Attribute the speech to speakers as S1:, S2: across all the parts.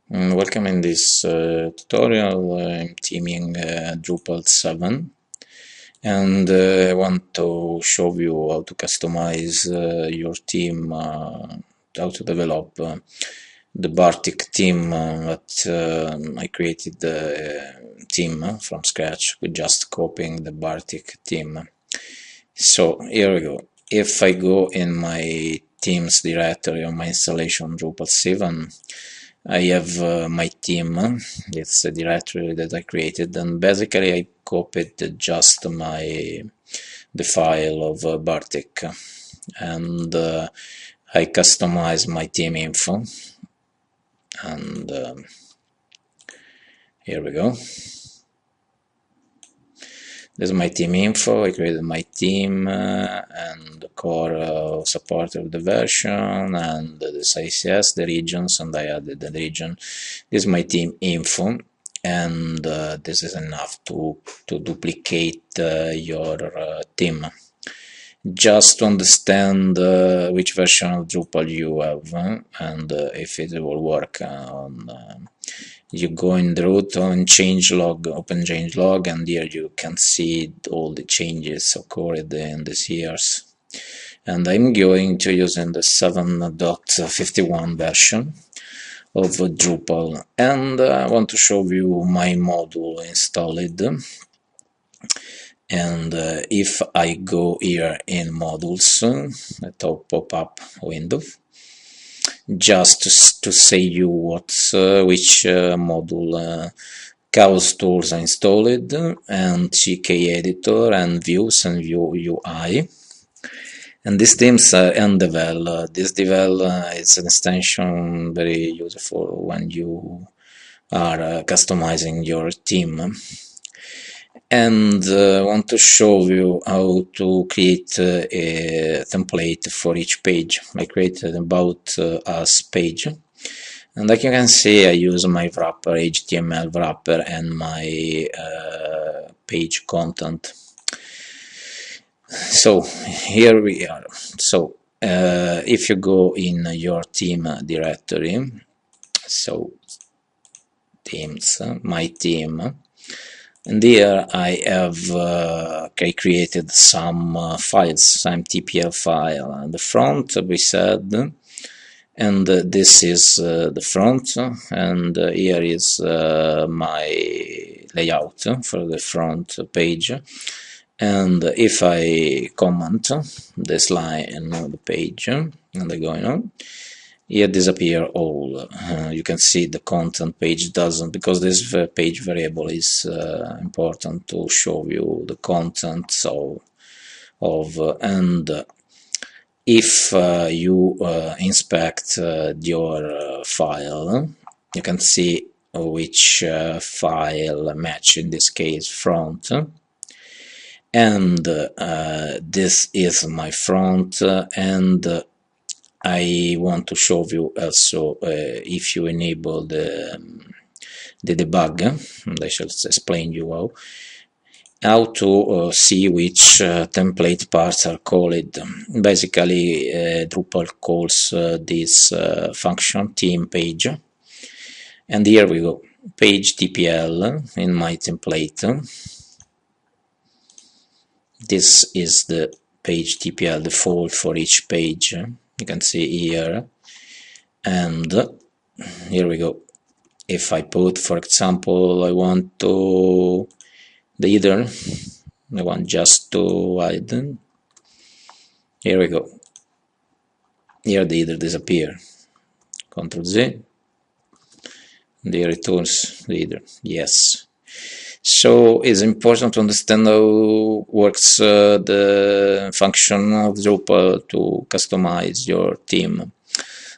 S1: Welcome in this tutorial. I'm teaming Drupal 7 and I want to show you how to customize your theme, how to develop the Bartik theme that I created the theme from scratch with just copying the Bartik theme. So here we go. If I go in my themes directory on my installation Drupal 7, I have my theme. It's a directory that I created, and basically I copied just the file of Bartik, and I customized my theme info, and here we go. This is my theme info. I created my theme and the core support of the version and the CSS, the regions, and I added the region. This is my theme info, and this is enough to duplicate your theme. Just to understand which version of Drupal you have and if it will work on you go in the root on changelog, open changelog, and here you can see all the changes occurred in these years. And I'm going to use in the 7.51 version of Drupal, and I want to show you my module installed. And if I go here in modules, a top pop-up window, just to say you which module Chaos tools are installed, and CK editor and views and view UI. And these themes are ndevel. This devel is an extension very useful when you are customizing your theme. And I want to show you how to create a template for each page. I created about us page, and like you can see I use my wrapper, HTML wrapper, and my page content. So here we are. So if you go in your theme directory, so themes, my theme, and here I have created some files, some TPL file. And the front we said, and this is the front, and here is my layout for the front page. And if I comment this line on the page and I go on, here disappear all. You can see the content page doesn't, because this page variable is important to show you the content of and if you inspect your file, you can see which file match, in this case front, and this is my front, and I want to show you also if you enable the debug, and I shall explain you how to see which template parts are called. Basically, Drupal calls this function theme page, and here we go, page TPL in my template. This is the page TPL default for each page. You can see here, and here we go. If I put, for example, I want to the header, I want just to hide them. Here we go. Here the header disappear. Ctrl Z. The returns the header. Yes. So it's important to understand how works the function of Drupal to customize your theme.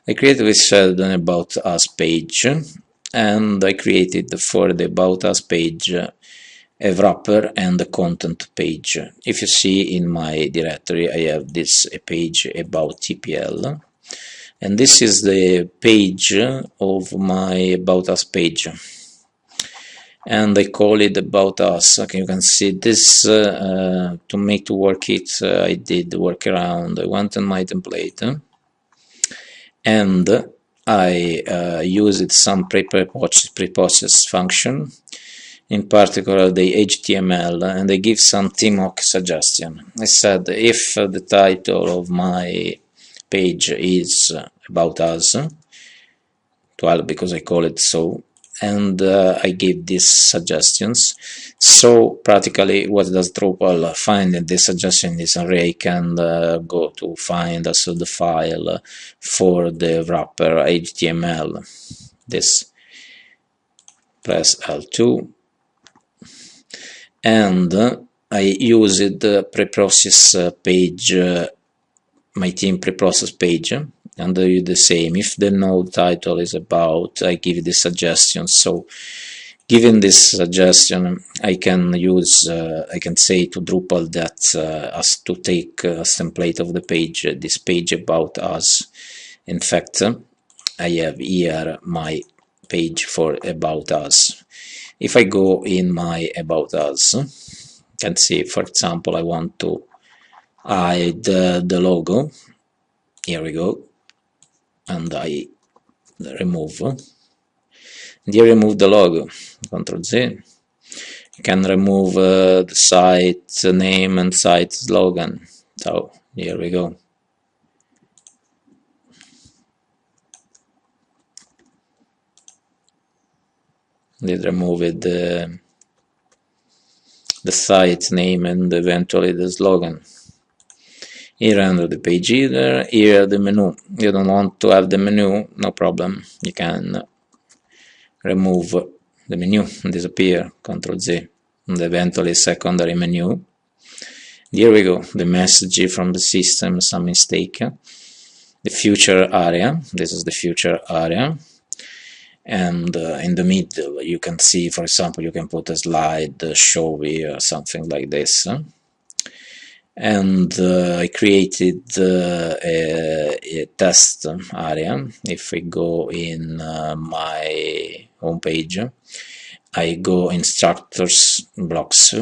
S1: I created this an About Us page, and I created for the About Us page a wrapper and a content page. If you see in my directory, I have this page about TPL, and this is the page of my About Us page. And I call it About Us. Okay, you can see this, to make to work it, I did the workaround. I went on my template, and I used some preprocess function, in particular the HTML, and I give some TMOC suggestion. I said if the title of my page is about us, 12 because I call it so, and I give these suggestions. So practically what does Drupal find in this suggestion is array can go to find also the file for the wrapper HTML. This, press L2, and I used the preprocess page, my theme preprocess page, and I do the same. If the node title is about, I give the suggestion. So given this suggestion, I can use, I can say to Drupal that as to take as template of the page, this page about us. In fact, I have here my page for about us. If I go in my about us, you can see, for example, I want to hide the logo. Here we go, and I remove. And here remove the logo. Ctrl Z. You can remove the site name and site slogan. So here we go. Did remove it, the site name and eventually the slogan. Here under the page header, here the menu. You don't want to have the menu, no problem. You can remove the menu and disappear, Ctrl Z, and eventually secondary menu. Here we go, the message from the system, some mistake. The future area, this is the future area. And in the middle you can see, for example, you can put a slide, show here, something like this. And I created a test area. If I go in my home page, I go instructors blocks,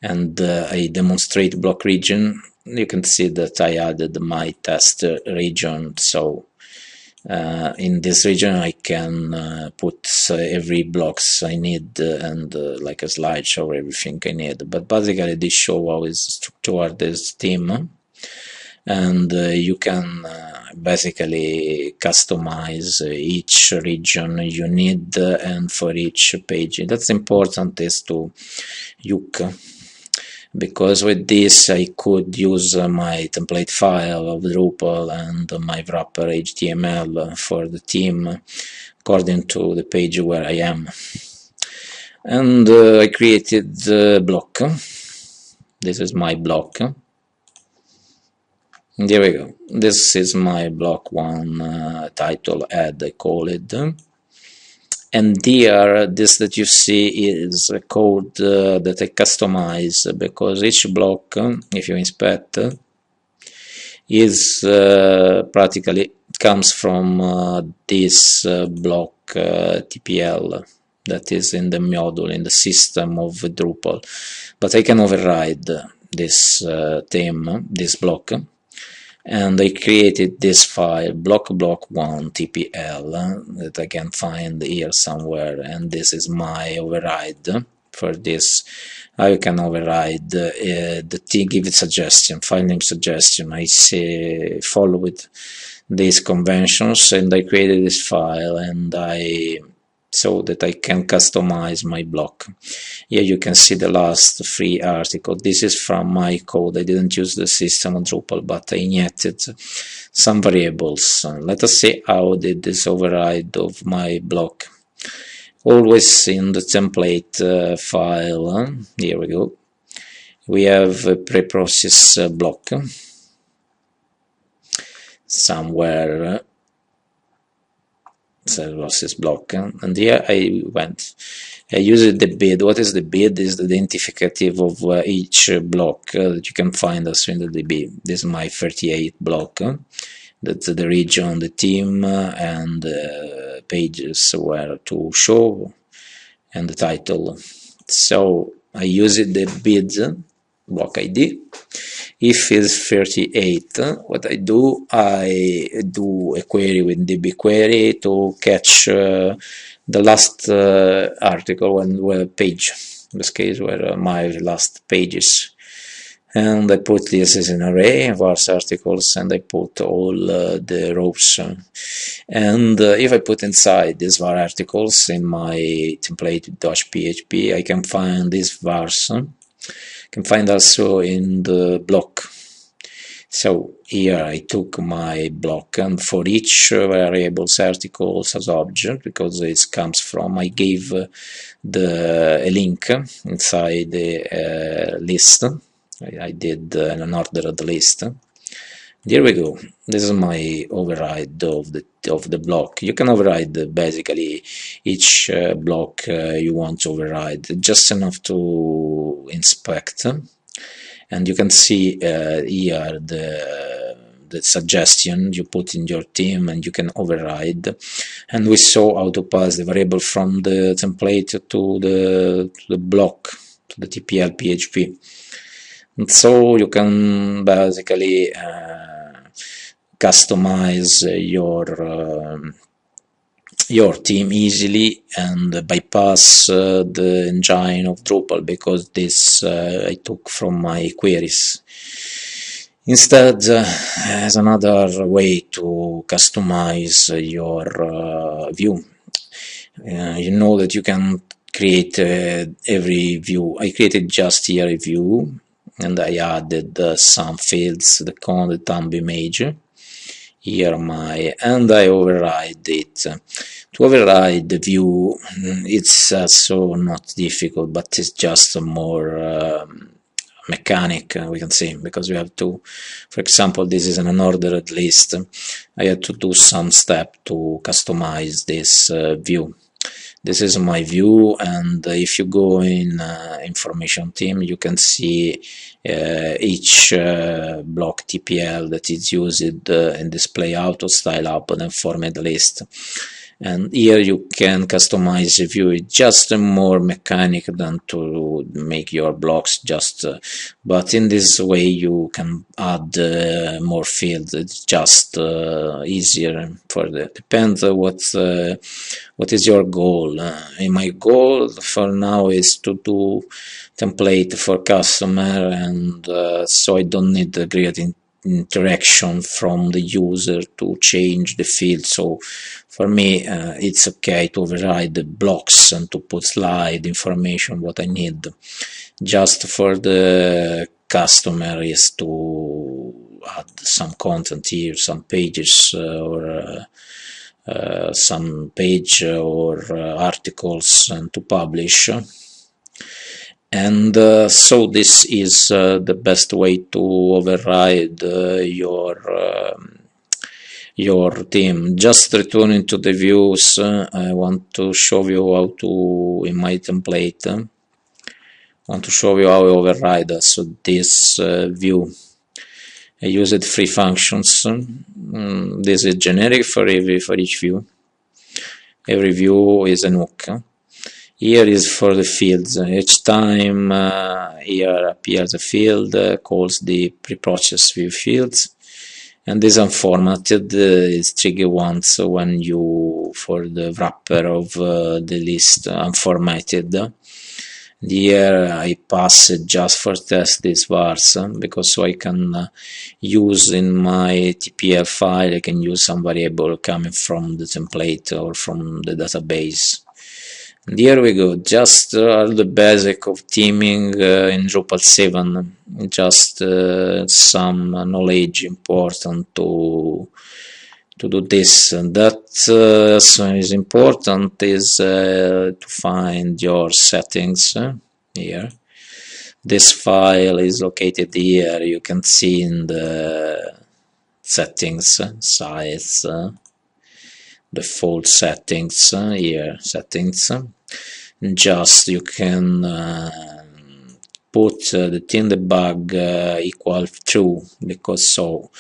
S1: and I demonstrate block region. You can see that I added my test region. So in this region I can put every blocks I need and like a slideshow, everything I need. But basically this show how is structured this theme, and you can basically customize each region you need, and for each page. That's important is to hook, because with this I could use my template file of Drupal and my wrapper HTML for the theme according to the page where I am. And I created the block. This is my block. And here we go. This is my block one, title add, I call it. And here, this that you see is a code that I customize, because each block, if you inspect, is practically comes from this block TPL that is in the module, in the system of Drupal. But I can override this theme, this block, and I created this file block1 tpl that I can find here somewhere, and this is my override for this. I can override the thing, give it suggestion, file name suggestion. I say follow with these conventions, and I created this file, and so that I can customize my block. Here you can see the last free article. This is from my code. I didn't use the system on Drupal, but I injected some variables. Let us see how did this override of my block. Always in the template file. Here we go. We have a preprocess block somewhere. Process block, and here I used the bid. What is the bid? Is the identificative of each block that you can find also in the DB. This is my 38 block. That's the region, the theme, and pages where to show, and the title. So I used the bid block ID. If is 38, what I do a query with db query to catch the last article and web page. In this case, where my last pages. And I put this as an array of vars articles, and I put all the rows. And if I put inside these var articles in my template.php, I can find these vars. Can find also in the block. So here I took my block, and for each variables articles as object, because it comes from, I gave a link inside the list. I did an ordered list. Here we go. This is my override of the block. You can override basically each block you want to override, just enough to inspect, and you can see here the suggestion you put in your theme, and you can override. And we saw how to pass the variable from the template to the block, to the TPL PHP. And so you can basically customize your theme easily and bypass the engine of Drupal, because this I took from my queries. Instead, as another way to customize your view, you know that you can create every view. I created just here a view, and I added some fields, the con, the thumb image, here and I override it. To override the view, it's also not difficult, but it's just more mechanic, we can say, because we have to, for example, this is an unordered list. I had to do some step to customize this view. This is my view, and if you go in information theme, you can see each block TPL that is used in display auto, style up, and format list. And here you can customize the view. It's just more mechanic than to make your blocks but in this way you can add more fields. It's just easier for the depends what is your goal. And my goal for now is to do template for customer, and so I don't need a great interaction from the user to change the field. So for me it's okay to override the blocks and to put slide information what I need. Just for the customer is to add some content here, some pages or some page or articles, and to publish. And so this is the best way to override your theme. Just returning to the views, I want to show you how to, in my template, I want to show you how I override also this view. I used free functions. This is generic for each view. Every view is an hook. Here is for the fields. Each time here appears a field, calls the preprocess view fields, and this unformatted is triggered once when you, for the wrapper of the list, unformatted. Here I pass it just for test these vars, because so I can use in my TPL file, I can use some variable coming from the template or from the database. And here we go, just the basic of theming in Drupal 7, just some knowledge important to do this. And that is important is to find your settings here. This file is located here. You can see in the settings, size, default settings, here settings. Just you can put the theme debug equal true, because so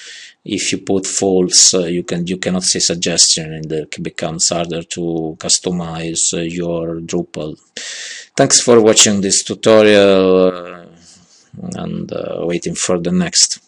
S1: if you put false you cannot see suggestion, and it becomes harder to customize your Drupal. Thanks for watching this tutorial. and waiting for the next.